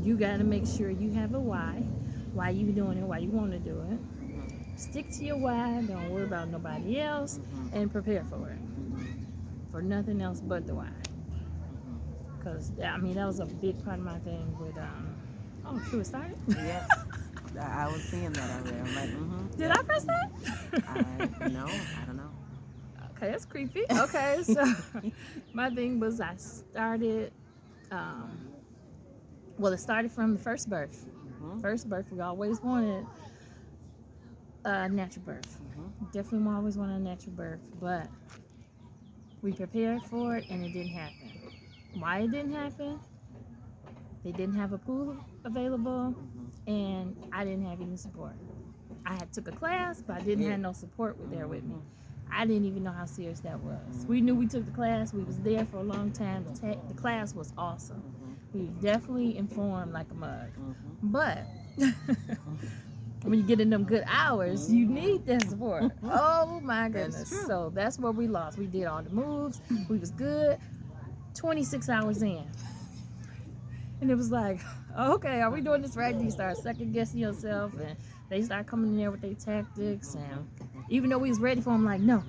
you got to make sure you have a why you doing it, why you want to do it. Stick to your why, don't worry about nobody else, and prepare for it. For nothing else but the why. Because, I mean, that was a big part of my thing with, oh, should we start? Yes. I was seeing that already. I'm like, Did I press that? I don't know. Okay, that's creepy. Okay, so my thing was I started, it started from the first birth. First birth, we always wanted a natural birth. Definitely always wanted a natural birth, but we prepared for it and it didn't happen. Why it didn't happen? They didn't have a pool available, and I didn't have any support. I had took a class, but I didn't have no support there with me. I didn't even know how serious that was. We knew we took the class. We was there for a long time. The class was awesome. We were definitely informed like a mug. But when you get in them good hours, you need that support. Oh my goodness. So that's where we lost. We did all the moves. We was good. 26 hours in. And it was like, okay, are we doing this right? You start second guessing yourself, and they start coming in there with their tactics. And even though we was ready for them, like, no,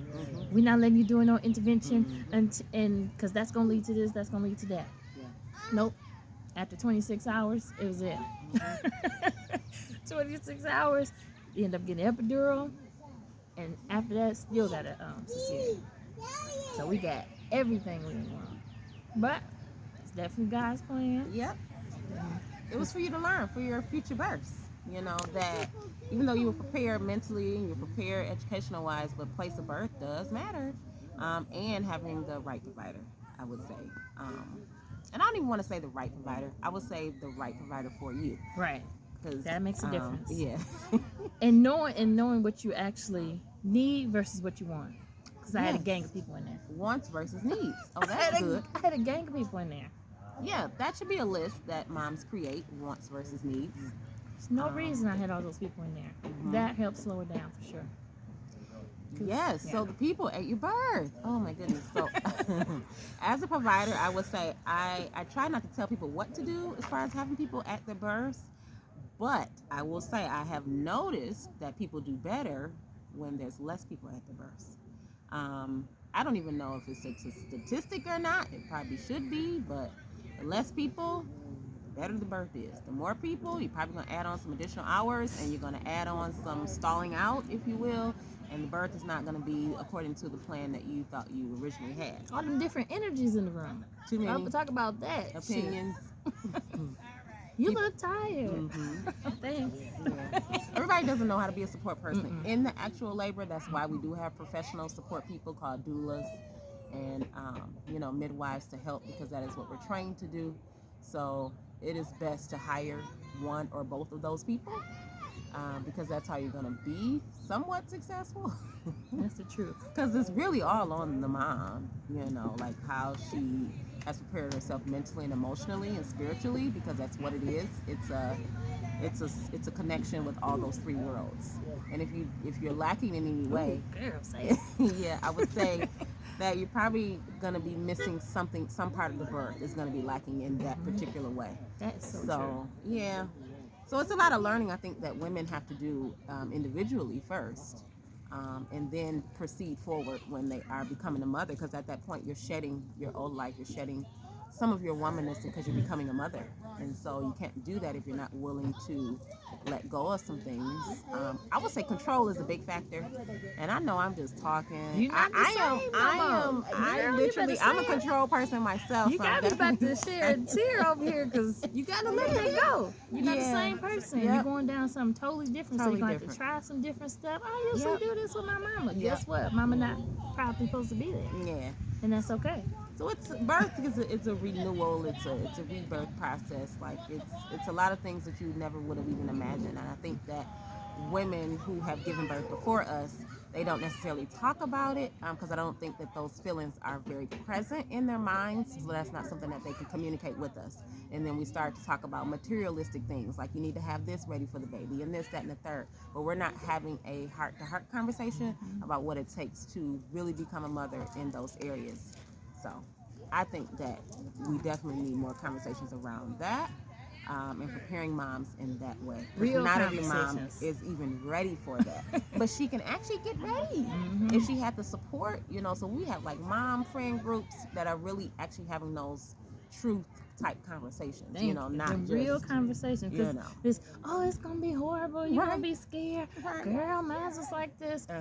we're not letting you do no intervention, and because that's gonna lead to this, that's gonna lead to that. Nope. After 26 hours, it was it. 26 hours, you end up getting epidural, and after that, still got a cesarean. So we got everything we want, but it's definitely God's plan. Yep. It was for you to learn for your future births. You know, that even though you were prepared mentally and you're prepared educational wise, but place of birth does matter. And having the right provider, I would say. And I don't even want to say the right provider. I would say the right provider for you. Right. Because that makes a difference. Yeah. and knowing what you actually need versus what you want. Because I had a gang of people in there. Wants versus needs. Oh, that's good. I had a gang of people in there. Yeah, that should be a list that moms create, wants versus needs. There's no reason I had all those people in there. That helped slow it down for sure. Yes, so the people at your birth. Oh my goodness. So as a provider, I would say I try not to tell people what to do as far as having people at their births, but I will say I have noticed that people do better when there's less people at the births. I don't even know if it's a statistic or not. It probably should be, but the less people, the better the birth is. The more people, you're probably going to add on some additional hours, and you're going to add on some stalling out, if you will, and the birth is not going to be according to the plan that you thought you originally had. All them different energies in the room. Too many. I'll talk about that. Opinions. You look tired. Thanks. Yeah. Everybody doesn't know how to be a support person in the actual labor. That's why we do have professional support people called doulas and midwives to help, because that is what we're trained to do. So it is best to hire one or both of those people, because that's how you're going to be somewhat successful. That's the truth. Because it's really all on the mom, like how she has prepared herself mentally and emotionally and spiritually, because that's what it is. It's a connection with all those three worlds. And if you're lacking in any way, yeah, I would say that you're probably going to be missing something. Some part of the birth is going to be lacking in that particular way. That's so true. Yeah. So it's a lot of learning, I think, that women have to do individually first, and then proceed forward when they are becoming a mother, because at that point you're shedding your old life, you're shedding some of your womanness because you're becoming a mother. And so you can't do that if you're not willing to let go of some things. I would say control is a big factor. And I know I'm just talking. I'm a control person myself. You got me about to share a tear over here, because you got to let that go. You're not the same person. Yep. You're going down something totally different. So you're going to have to try some different stuff. I used to do this with my mama. Guess what? Mama not probably supposed to be there. Yeah. And that's okay. So it's a renewal, it's a rebirth process. Like it's a lot of things that you never would have even imagined. And I think that women who have given birth before us, they don't necessarily talk about it, because I don't think that those feelings are very present in their minds. So that's not something that they can communicate with us. And then we start to talk about materialistic things, like you need to have this ready for the baby and this, that, and the third. But we're not having a heart-to-heart conversation about what it takes to really become a mother in those areas. So I think that we definitely need more conversations around that. and preparing moms in that way. 'Cause Real not every mom conversations. is even ready for that, but she can actually get ready if she had the support, you know. So we have like mom friend groups that are really actually having those truth type conversations, you know, not just real conversations. you Because know. this, it's gonna be horrible. You're Right. gonna be scared. Right. Girl, mine's was like this. Uh-huh.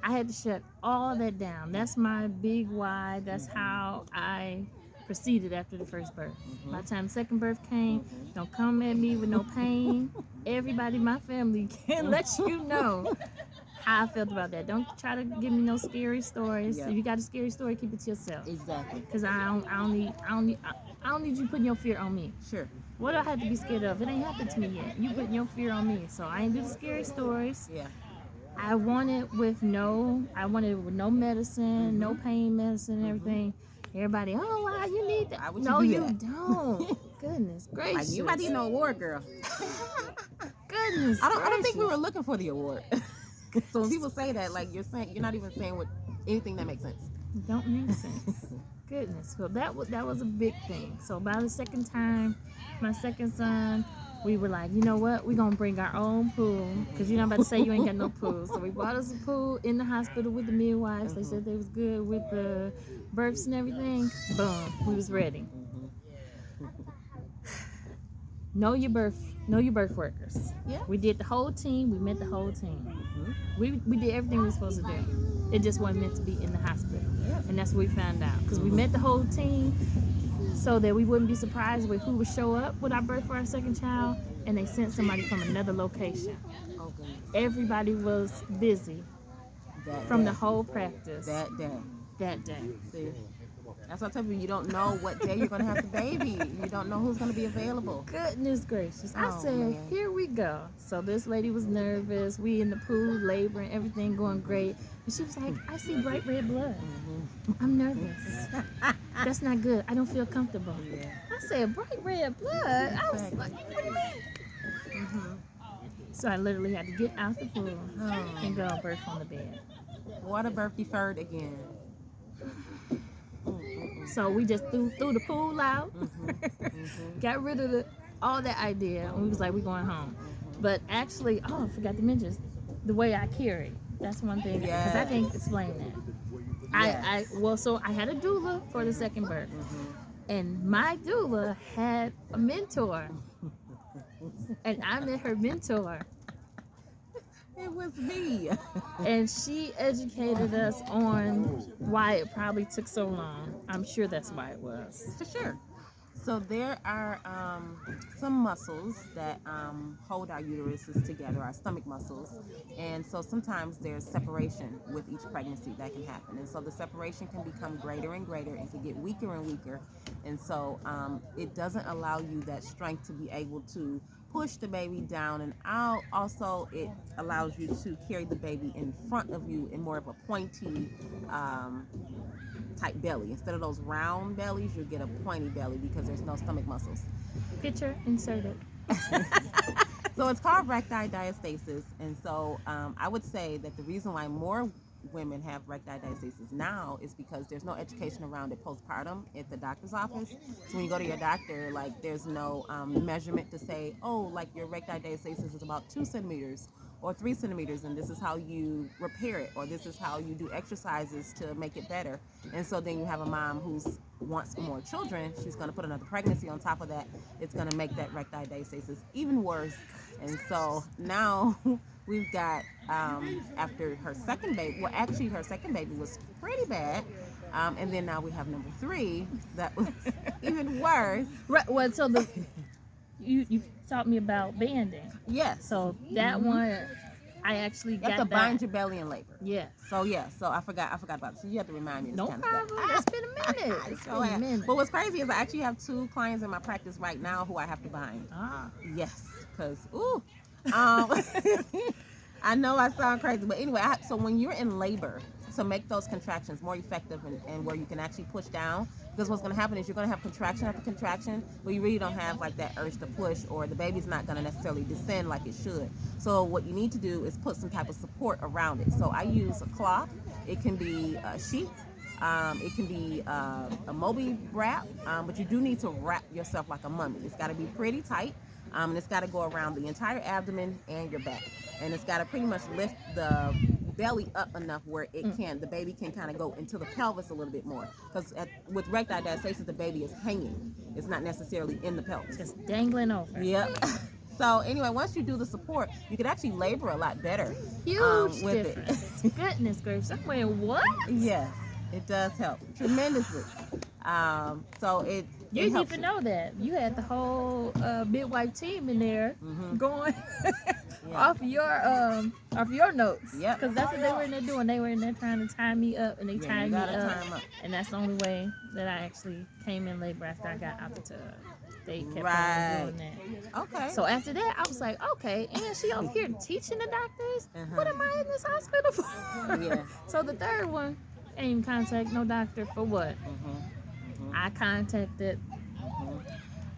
I had to shut all that down. That's my big why. That's how I proceeded after the first birth. By the time the second birth came, don't come at me with no pain. Everybody in my family can let you know how I felt about that. Don't try to give me no scary stories. Yeah. If you got a scary story, keep it to yourself. Exactly. Cause I don't need you putting your fear on me. Sure. What do I have to be scared of? It ain't happened to me yet. You putting your fear on me, so I ain't do the scary stories. Yeah. I wanted with no medicine, no pain medicine, everything. Everybody, oh wow, you need that. Why would No, do you that? don't. Goodness gracious. Like you might need no award, girl. Goodness I don't think we gracious. were looking for the award. So when people say that, like you're not even saying anything that makes sense. Don't make sense. Goodness. So that was a big thing. So by the second time, my second son, we were like, you know what? We're going to bring our own pool. Because you're not about to say you ain't got no pool. So we bought us a pool in the hospital with the midwives. They said they was good with the births and everything. Boom. We was ready. Know your birth workers. Yeah. We did the whole team. We met the whole team. We did everything we were supposed to do. It just wasn't meant to be in the hospital. Yep. And that's what we found out. Because we met the whole team so that we wouldn't be surprised with who would show up with our birth for our second child. And they sent somebody from another location. Oh, goodness. Everybody was busy That from day. the whole practice That day. that day. See? That's what I tell you. You don't know what day you're going to have the baby. You don't know who's going to be available. Goodness gracious. I Oh, said, man. here we go. So this lady was nervous. We in the pool, laboring, everything going great. And she was like, I see bright red blood. I'm nervous. That's not good. I don't feel comfortable. Yeah. I said, bright red blood? I was like, what do you mean? So I literally had to get out the pool and go and birth on the bed. Waterbirth deferred again. So we just threw the pool out, got rid of all that idea, and we was like, we're going home. But actually, I forgot to mention the way I carry. That's one thing, because I can't explain that. So I had a doula for the second birth, and my doula had a mentor, and I met her mentor. It was me. And she educated us on why it probably took so long. I'm sure that's why it was. For sure. So there are some muscles that hold our uteruses together, our stomach muscles. And so sometimes there's separation with each pregnancy that can happen. And so the separation can become greater and greater and can get weaker and weaker. And so it doesn't allow you that strength to be able to push the baby down and out. Also, it allows you to carry the baby in front of you in more of a pointy type belly. Instead of those round bellies, you'll get a pointy belly because there's no stomach muscles. Picture inserted. So it's called recti diastasis. And so I would say that the reason why more women have recti diastasis now is because there's no education around it postpartum at the doctor's office. So when you go to your doctor, like there's no measurement to say, oh, like your recti diastasis is about 2 centimeters or 3 centimeters, and this is how you repair it, or this is how you do exercises to make it better. And so then you have a mom who wants more children. She's going to put another pregnancy on top of that. It's going to make that recti diastasis even worse. And so now we've got, after her second baby, well, actually her second baby was pretty bad. And then now we have number 3 that was even worse. Right. Well, so you taught me about banding. Yes. So that one, I actually You got have to that. bind your belly in labor. Yes. So I forgot about it. So you have to remind me of this No kind problem. of stuff. It's been a minute. It's So been a minute. But what's crazy is I actually have 2 clients in my practice right now who I have to bind. Yes, because I know I sound crazy, but anyway, so when you're in labor, to make those contractions more effective and where you can actually push down, because what's going to happen is you're going to have contraction after contraction, but you really don't have like that urge to push, or the baby's not going to necessarily descend like it should. So what you need to do is put some type of support around it. So I use a cloth. It can be a sheet. It can be a Moby wrap, but you do need to wrap yourself like a mummy. It's got to be pretty tight, and it's got to go around the entire abdomen and your back, and it's got to pretty much lift the belly up enough where the baby can kind of go into the pelvis a little bit more. Because with recti diastasis, the baby is hanging. It's not necessarily in the pelvis. Just dangling over. Yep. So anyway, once you do the support, you could actually labor a lot better. Huge with difference. Goodness gracious. I'm waiting, what? Yes, it does help tremendously. So it You didn't even know that. You had the whole midwife team in there going off your notes. Yeah. Because that's what they were in there doing. They were in there trying to tie me up, and they tied me up. And that's the only way that I actually came in labor after I got out the tub. They kept on doing that. Okay. So after that, I was like, okay, and she over here teaching the doctors? What am I in this hospital for? Yeah. So the third one, ain't even contact no doctor for what? I contacted.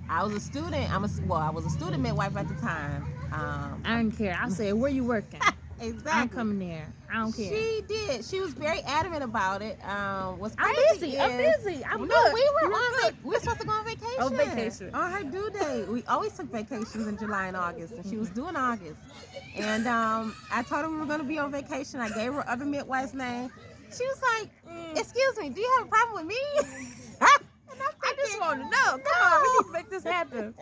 I was a student. I was a student midwife at the time. I didn't care. I said, where you working? Exactly. I'm coming there. I don't care. She did. She was very adamant about it. What's crazy I'm busy. is, I'm busy. I'm no, good. we were supposed to go on vacation. On vacation. On her due date. We always took vacations in July and August, and she was due in August. And I told her we were going to be on vacation. I gave her other midwife's name. She was like, excuse me, do you have a problem with me? I just want to know. Come on, we need to make this happen.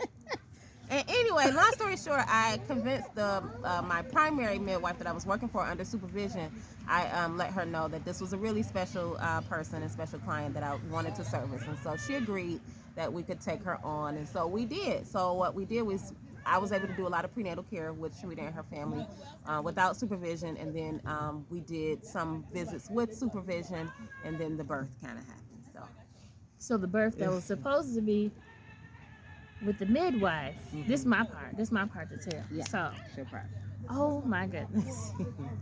And anyway, long story short, I convinced my primary midwife that I was working for under supervision. I let her know that this was a really special person and special client that I wanted to service. And so she agreed that we could take her on. And so we did. So what we did was I was able to do a lot of prenatal care with Sharita and her family without supervision. And then we did some visits with supervision. And then the birth kind of happened. So the birth that was supposed to be with the midwife, this is my part. This is my part to tell. Yeah, so, your part. Oh my goodness.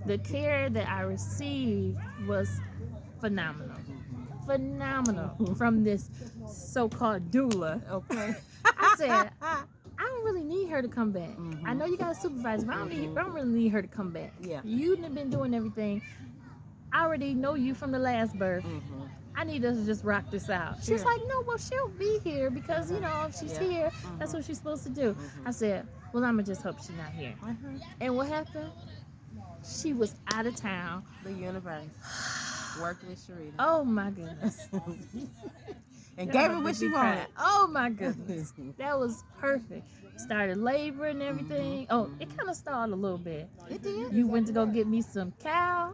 The care that I received was phenomenal. Phenomenal from this so-called doula. Okay. I said, I don't really need her to come back. I know you got a supervisor, but I don't really need her to come back. Yeah. You've been doing everything. I already know you from the last birth. I need us to just rock this out. She's like, no, well, she'll be here because, you know, if she's here, that's what she's supposed to do. I said, well, I'm going to just hope she's not here. And what happened? She was out of town. The universe worked with Sharita. Oh, my goodness. And gave her what she wanted. Oh, my goodness. That was perfect. Started laboring and everything. Oh, it kind of stalled a little bit. It did. You went to go get me some cow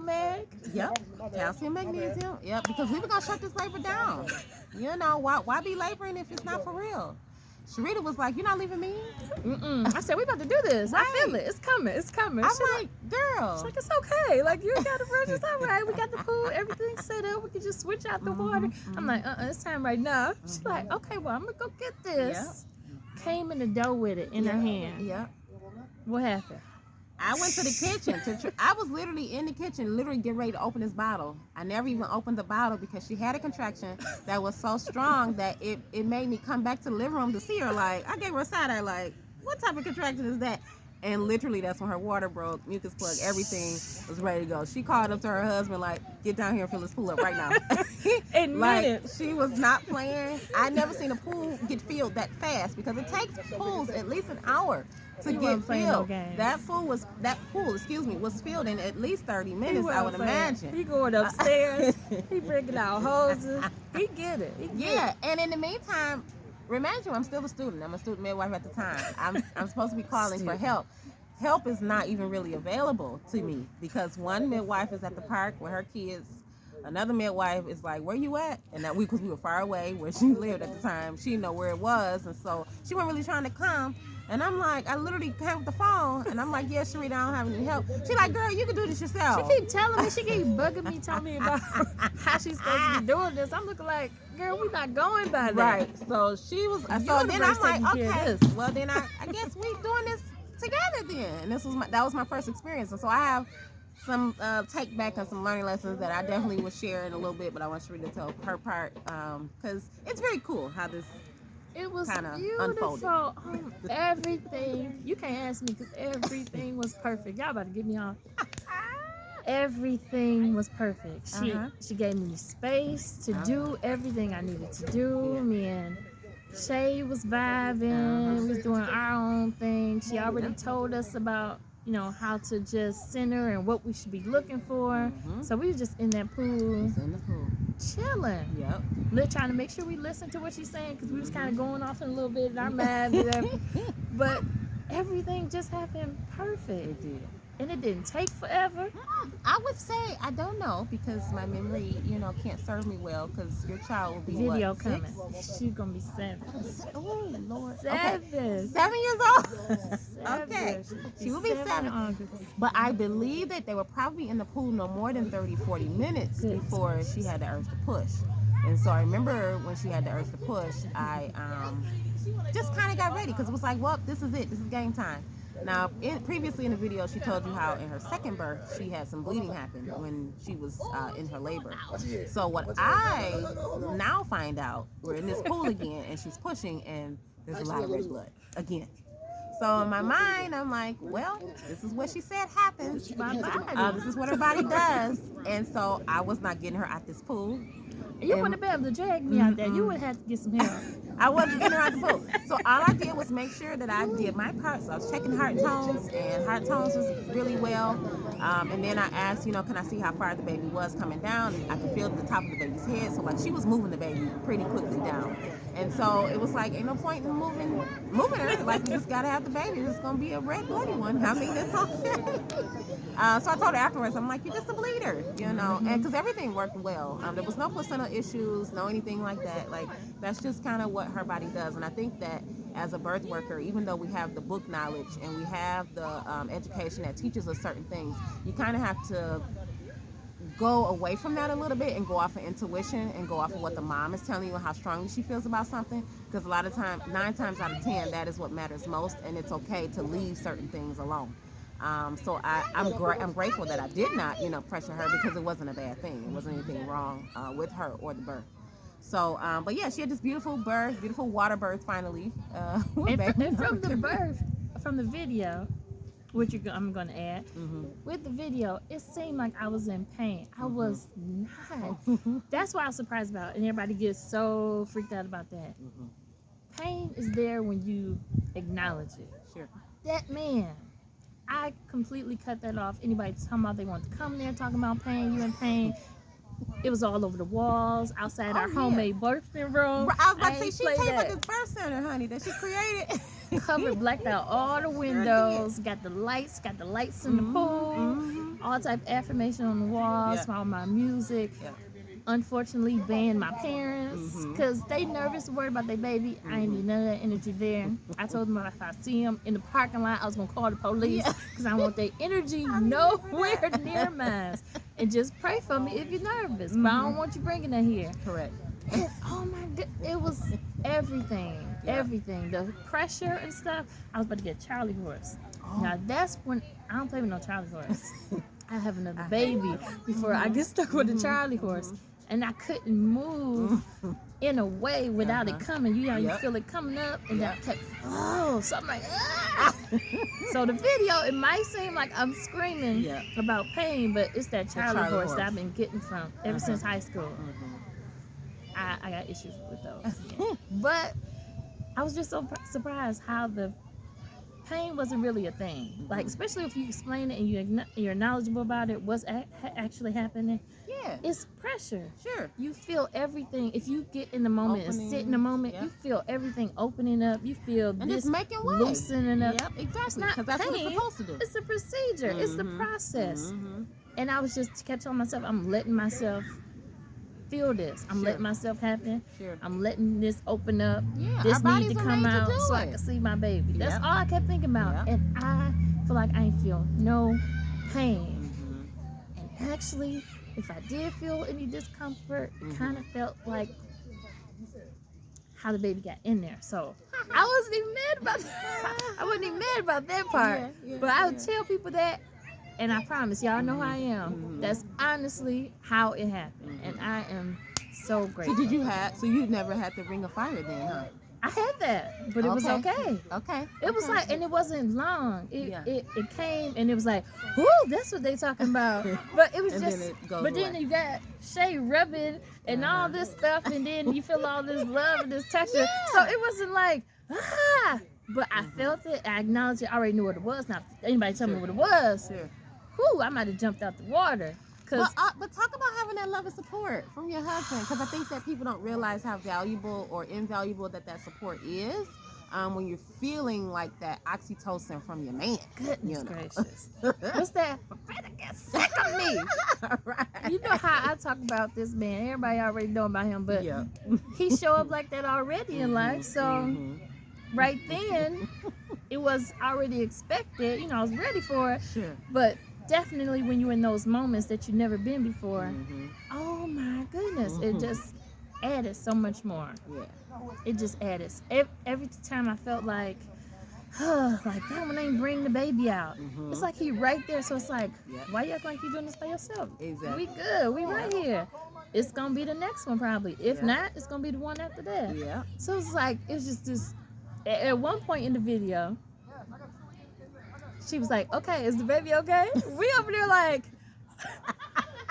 mag. Yep. Calcium, magnesium. Yep. Because we were gonna shut this labor down. You know, why be laboring if it's not for real? Sharita was like, "You're not leaving me." I said, "We about to do this. Right. I feel it. It's coming. It's coming." I'm She's like, "Girl." She's like, "It's okay. Like you got the virgin. It's all right. We got the pool. Everything's set up. We can just switch out the water." I'm like, "It's time right now." She's like, "Okay, well, I'm gonna go get this." Yep. Came in the door with it in her hand. Yep. What happened? I went to the kitchen. I was literally in the kitchen, literally getting ready to open this bottle. I never even opened the bottle because she had a contraction that was so strong that it made me come back to the living room to see her. Like, I gave her a side eye, like, what type of contraction is that? And literally, that's when her water broke, mucus plug, everything was ready to go. She called up to her husband, like, get down here and fill this pool up right now. In minutes. She was not playing. I never seen a pool get filled that fast because it takes pools at least an hour to get filled. No that pool was filled in at least 30 minutes, I would imagine. He going upstairs, he breaking out hoses, he get it. And in the meantime, remind you, I'm still a student. I'm a student midwife at the time. I'm supposed to be calling for help. Help is not even really available to me because one midwife is at the park with her kids. Another midwife is like, where you at? And that because we were far away where she lived at the time. She didn't know where it was. And so she wasn't really trying to come. And I'm like, I literally came with the phone. And I'm like, yeah, Sharita, I don't have any help. She's like, girl, you can do this yourself. She keep telling me, she keep bugging me, telling me about how she's supposed to be doing this. I'm looking like, girl, we're not going by that. Right. So she was, so then I'm like, okay, well then I guess we doing this together then. And that was my first experience. And so I have some take back on some learning lessons that I definitely will share in a little bit, but I want Sharita to tell her part because it's very cool how this it was kind of beautiful. Everything, you can't ask me because everything was perfect. Y'all about to get me off. everything was perfect. She gave me space to do everything I needed to do. Yeah. Me and Shay was vibing. We was doing our own thing. She already told us about, you know, how to just center and what we should be looking for. So we was just in that pool, chilling. Yep. Trying to make sure we listened to what she's saying, because we was kind of going off in a little bit in our mind. But everything just happened perfect. It did. And it didn't take forever. I would say, I don't know, because my memory, you know, can't serve me well, because your child will be Video what, coming. 6? She's going to be 7. Oh, Lord. 7. Okay. 7 years old. 7. Okay. She will be 7. But I believe that they were probably in the pool no more than 30, 40 minutes before she had the urge to push. And so I remember when she had the urge to push, I just kind of got ready, because it was like, well, this is it. This is game time. Now, previously in the video, she told you how in her second birth, she had some bleeding happen when she was in her labor. So what I now find out, we're in this pool again, and she's pushing, and there's a lot of red blood again. So in my mind, I'm like, well, this is what she said happens. This is what her body does. And so I was not getting her out this pool. You wouldn't have been able to drag me out there. You would have to get some help. I wasn't getting her out the pool. So all I did was make sure that I did my part. So I was checking heart tones, and heart tones was really well. And then I asked, you know, can I see how far the baby was coming down? And I could feel the top of the baby's head. So like she was moving the baby pretty quickly down. And so it was like, ain't no point in moving her. Like, you just gotta have the baby. It's gonna be a red bloody one. I mean, it's okay. So I told her afterwards, I'm like, you're just a bleeder, you know, and because everything worked well. There was no placental issues, no anything like that. Like, that's just kind of what her body does. And I think that as a birth worker, even though we have the book knowledge and we have the education that teaches us certain things, you kind of have to go away from that a little bit and go off of intuition and go off of what the mom is telling you and how strongly she feels about something, because a lot of times, 9 times out of 10, that is what matters most, and it's okay to leave certain things alone. So I'm grateful that I did not, you know, pressure her, because it wasn't a bad thing. It wasn't anything wrong with her or the birth. So, but yeah, she had this beautiful birth, beautiful water birth finally. And from the birth, from the video, which I'm going to add, with the video, it seemed like I was in pain. I was not. That's what I was surprised about, and everybody gets so freaked out about that. Pain is there when you acknowledge it. Sure. That man, I completely cut that off. Anybody talking about they want to come there talking about pain, you in pain. It was all over the walls, outside our homemade birthing room. I was about to say, she came with this birth center, honey, that she created. Covered, blacked out all the windows, got the lights in the pool, all type of affirmation on the walls, all my music. Unfortunately, banned my parents because they nervous, worried about their baby. I ain't need none of that energy there. I told them if I see them in the parking lot, I was gonna call the police because I want their energy nowhere near mine. And just pray for me if you're nervous, but I don't want you bringing it here. Correct. And, oh my God, it was everything. Everything, the pressure and stuff. I was about to get a Charlie horse. Now that's when I don't play with no Charlie horse. I have another baby before I get stuck with the Charlie horse, and I couldn't move in a way without it coming. You know, you feel it coming up, and then I kept so I'm like, ah! So the video, it might seem like I'm screaming about pain, but it's that Charlie horse that I've been getting from ever since high school. I got issues with those, but I was just so surprised how the pain wasn't really a thing. Like, especially if you explain it and you're knowledgeable about it, what's actually happening. Yeah. It's pressure. Sure. You feel everything. If you get in the moment and sit in the moment, you feel everything opening up. You feel and this just making way. Loosening up. Yep, exactly. It's not that's pain. What it's supposed to do. It's a procedure. It's the process. And I was just kept telling myself, I'm letting myself feel this. I'm letting myself happen. I'm letting this open up. This need to come out so I can see my baby. That's all I kept thinking about. And I feel like I ain't feel no pain. And actually, if I did feel any discomfort, it kind of felt like how the baby got in there. So I wasn't even mad about that. I wasn't even mad about that part. But I would tell people that. And I promise, y'all know who I am. That's honestly how it happened. And I am so grateful. So you never had the ring of fire then, huh? I had that, but it was okay. Okay. It was like, and it wasn't long. It came and it was like, whoo, that's what they talking about. But it was And just, then it goes but then away. you got Shay rubbing and all this stuff, and then you feel all this love and this texture. So it wasn't like, but I felt it. I acknowledged it. I already knew what it was. Now, if anybody tell me what it was, whoo, I might have jumped out the water. But talk about having that love and support from your husband, because I think that people don't realize how valuable or invaluable that support is when you're feeling like that oxytocin from your man. Goodness gracious. What's that? Better get sick of me. Right. You know how I talk about this man. Everybody already know about him, but he show up like that already in life. So right then, it was already expected. You know, I was ready for it. Sure. But definitely when you're in those moments that you've never been before, oh my goodness, it just added so much more. Yeah. It just added. Every time I felt like that one ain't bring the baby out. It's like he right there. So it's like, why you act like you doing this by yourself? Exactly. We good. We right here. It's gonna be the next one probably. If not, it's gonna be the one after that. Yeah. So it's like, it's just this. At one point in the video, she was like, okay, is the baby okay? We over there like,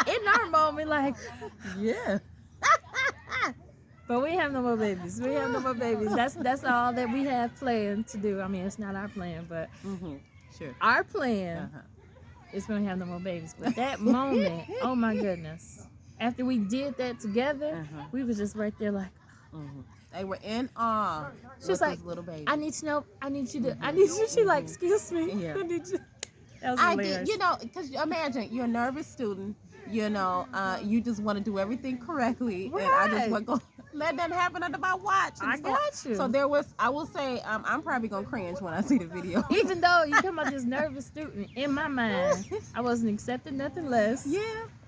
in our moment, like, yeah. But we have no more babies. We have no more babies. That's all that we have planned to do. I mean, it's not our plan, but Sure. our plan is we don't have no more babies. But that moment, oh my goodness. After we did that together, we was just right there like, they were in awe. She was like, little baby. I need to know. I need you to. I need you. She like, excuse me. Yeah. I need you. That was I hilarious. did, you know, because imagine you're a nervous student. You know, you just want to do everything correctly, and I just want to go let that happen under my watch. And I got you. So there was, I will say, I'm probably gonna cringe when I see the video. Even though you come about this nervous student, in my mind, I wasn't accepting nothing less. Yeah.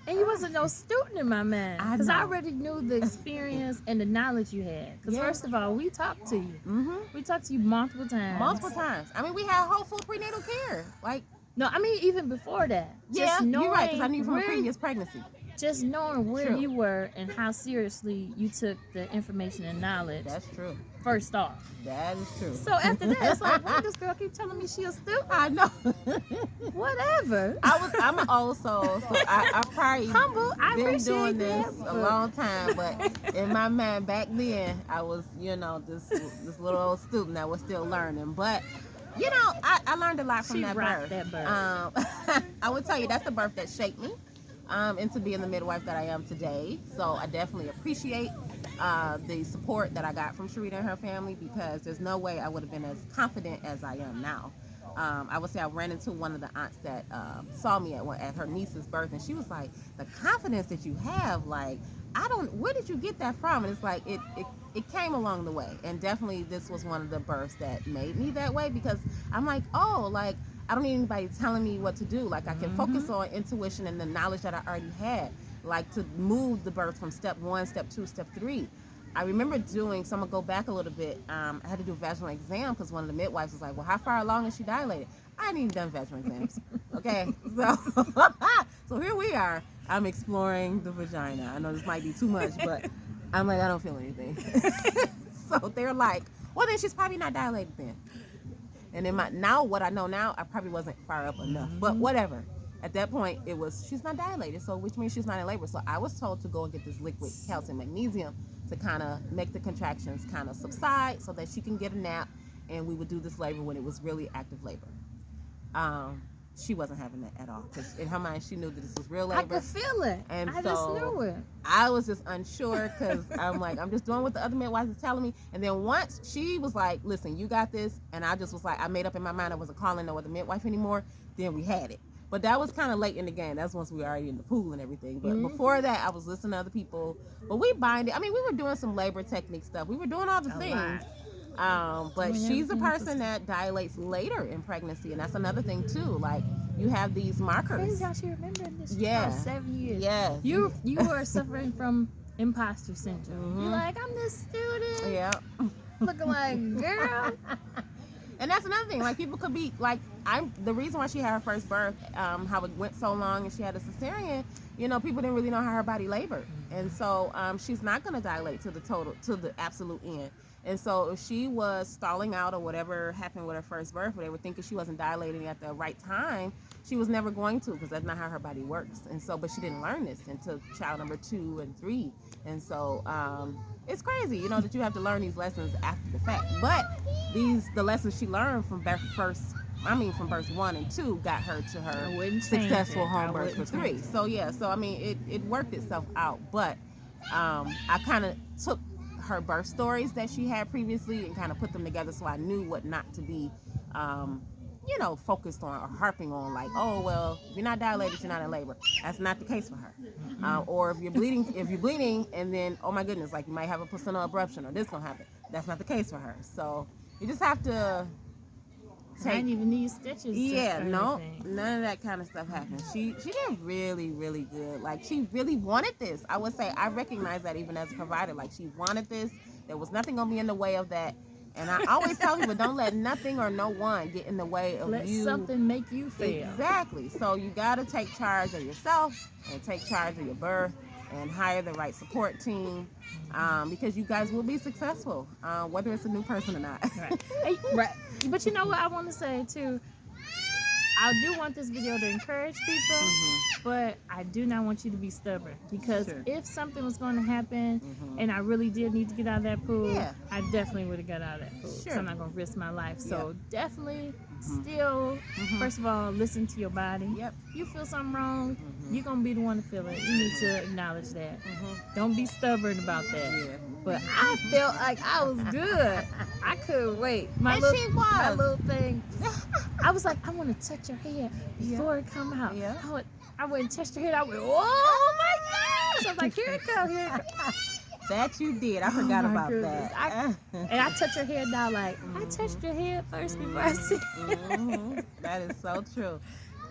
And you wasn't no student in my mind. Because I know. already knew the experience and the knowledge you had. Because first of all, we talked to you. We talked to you multiple times. Multiple times. I mean, we had whole full prenatal care. Like, no, I mean, even before that. Just knowing you're right, because I knew from a previous pregnancy. Just knowing where you were and how seriously you took the information and knowledge. That's true. First off. That is true. So after that, it's like, why this girl keep telling me she a student? I know. Whatever. I'm an old soul, so I probably humble. I been appreciate doing this that, a long time, but in my mind back then, I was, you know, this little old student that was still learning. But you know, I learned a lot from that birth. I would tell you that's the birth that shaped me into being the midwife that I am today. So I definitely appreciate the support that I got from Sharita and her family, because there's no way I would have been as confident as I am now. I would say I ran into one of the aunts that saw me at her niece's birth, and she was like, the confidence that you have, like, where did you get that from? And it's like, it came along the way. And definitely this was one of the births that made me that way, because I'm like, oh, like, I don't need anybody telling me what to do. Like, I can focus on intuition and the knowledge that I already had, like, to move the birth from step 1, step 2, step 3. I remember doing, so I'm gonna go back a little bit. I had to do a vaginal exam because one of the midwives was like, well, how far along is she dilated? I hadn't even done vaginal exams. Okay, so here we are. I'm exploring the vagina. I know this might be too much, but I'm like, I don't feel anything. So they're like, well, then she's probably not dilated then. And then now what I know now, I probably wasn't far up enough, but whatever. At that point, it was, she's not dilated, so which means she's not in labor. So I was told to go and get this liquid calcium magnesium to kind of make the contractions kind of subside so that she can get a nap, and we would do this labor when it was really active labor. She wasn't having that at all, because in her mind she knew that this was real labor. I could feel it. And I so just knew it. I was just unsure, because I'm like, I'm just doing what the other midwives are telling me. And then once she was like, listen, you got this, and I just was like, I made up in my mind I wasn't calling no other midwife anymore, then we had it. But that was kind of late in the game. That's once we were already in the pool and everything. But before that, I was listening to other people. But we binded. I mean, we were doing some labor technique stuff. We were doing all the things. But she's a person that dilates later in pregnancy, and that's another thing too. Like, you have these markers. Crazy how she remembered this. Yeah. For 7 years. Yes. You were suffering from imposter syndrome. You're like, I'm this student. Yeah. Looking like, girl. And that's another thing. Like, people could be like, the reason why she had her first birth, how it went so long, and she had a cesarean. You know, people didn't really know how her body labored, and so she's not going to dilate to the absolute end. And so if she was stalling out or whatever happened with her first birth, or they were thinking she wasn't dilating at the right time, she was never going to, because that's not how her body works. And so, but she didn't learn this until child number 2 and 3. And so it's crazy, you know, that you have to learn these lessons after the fact. But the lessons she learned from from birth 1 and 2 got her to her successful home birth for 3. So yeah, so I mean, it worked itself out. But I kind of took her birth stories that she had previously and kind of put them together, so I knew what not to be you know, focused on or harping on, like, oh, well, if you're not dilated, you're not in labor. That's not the case for her. Or if you're bleeding and then, oh my goodness, like you might have a placental abruption or this gonna happen. That's not the case for her. So you just have to I didn't even need stitches. Yeah, no, none of that kind of stuff happened. She did really, really good. Like, she really wanted this. I would say I recognize that even as a provider. Like, she wanted this. There was nothing gonna be in the way of that. And I always tell people, don't let nothing or no one get in the way of let you. Let something make you fail. Exactly. So you got to take charge of yourself and take charge of your birth and hire the right support team, because you guys will be successful, whether it's a new person or not. Right. Hey, right. But you know what I want to say too? I do want this video to encourage people, but I do not want you to be stubborn, because if something was going to happen and I really did need to get out of that pool, I definitely would have got out of that pool. So I'm not going to risk my life. So definitely still, first of all, listen to your body. You feel something wrong, you're going to be the one to feel it. You need to acknowledge that. Don't be stubborn about that. But I felt like I was good. I couldn't wait. My little thing. I was like, I want to touch her head before it come out. I went and touched her head. I went, oh my gosh! I was like, here it comes, here it comes. That you did. I forgot about that. And I touched her head down like, I touched your head first before I see. That is so true.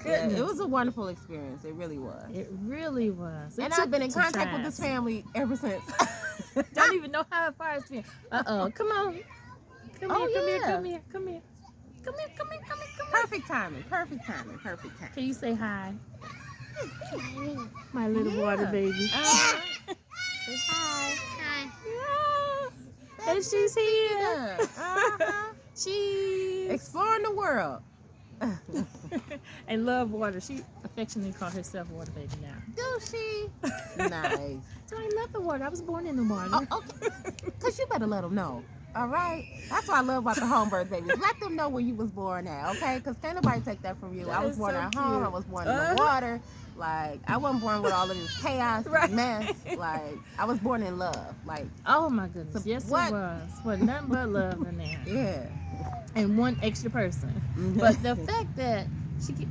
Yeah, it was a wonderful experience. It really was. It really was. And I've been in contact with this family ever since. Don't even know how far it's been. Uh-oh. Come on. Come here. Perfect timing. Can you say hi? My little water baby. Say hi. Yeah. And she's here. She's exploring the world. And love water. She affectionately called herself Water Baby now. Do she? Nice. So I love the water. I was born in the water. Oh, okay. Because you better let them know. All right? That's what I love about the home birth babies. Let them know where you was born at, okay? Because can't nobody take that from you. I was born at home. I was born in the water. Like, I wasn't born with all of this chaos, mess. Like, I was born in love. Like, oh my goodness. Yes, it was. With nothing but love in there. Yeah. And one extra person. But the fact that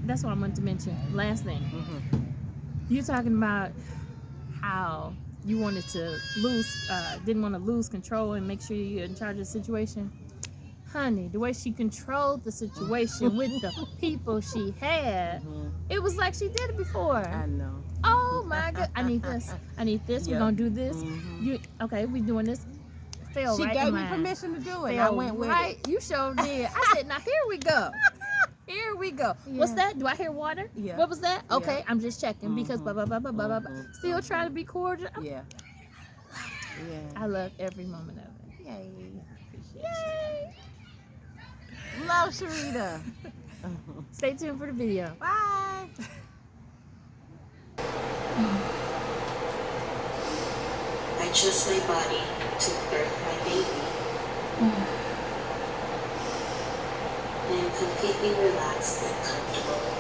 that's what I wanted to mention. Last thing. You talking about how you wanted to didn't want to lose control and make sure you're in charge of the situation. Honey, the way she controlled the situation with the people she had, it was like she did it before. I know. Oh my God. I need this. We're going to do this. Okay, we're doing this. She gave me permission to do it. I went with it. You sure did. I said, now here we go. Here we go. What's that? Do I hear water? Yeah. What was that? Okay, I'm just checking because blah, blah, blah, blah, blah, blah. Still trying to be cordial. Yeah. I love every moment of it. Yay. Love Sharita. Stay tuned for the video. Bye. I trust my body to birth my baby. I am completely relaxed and comfortable.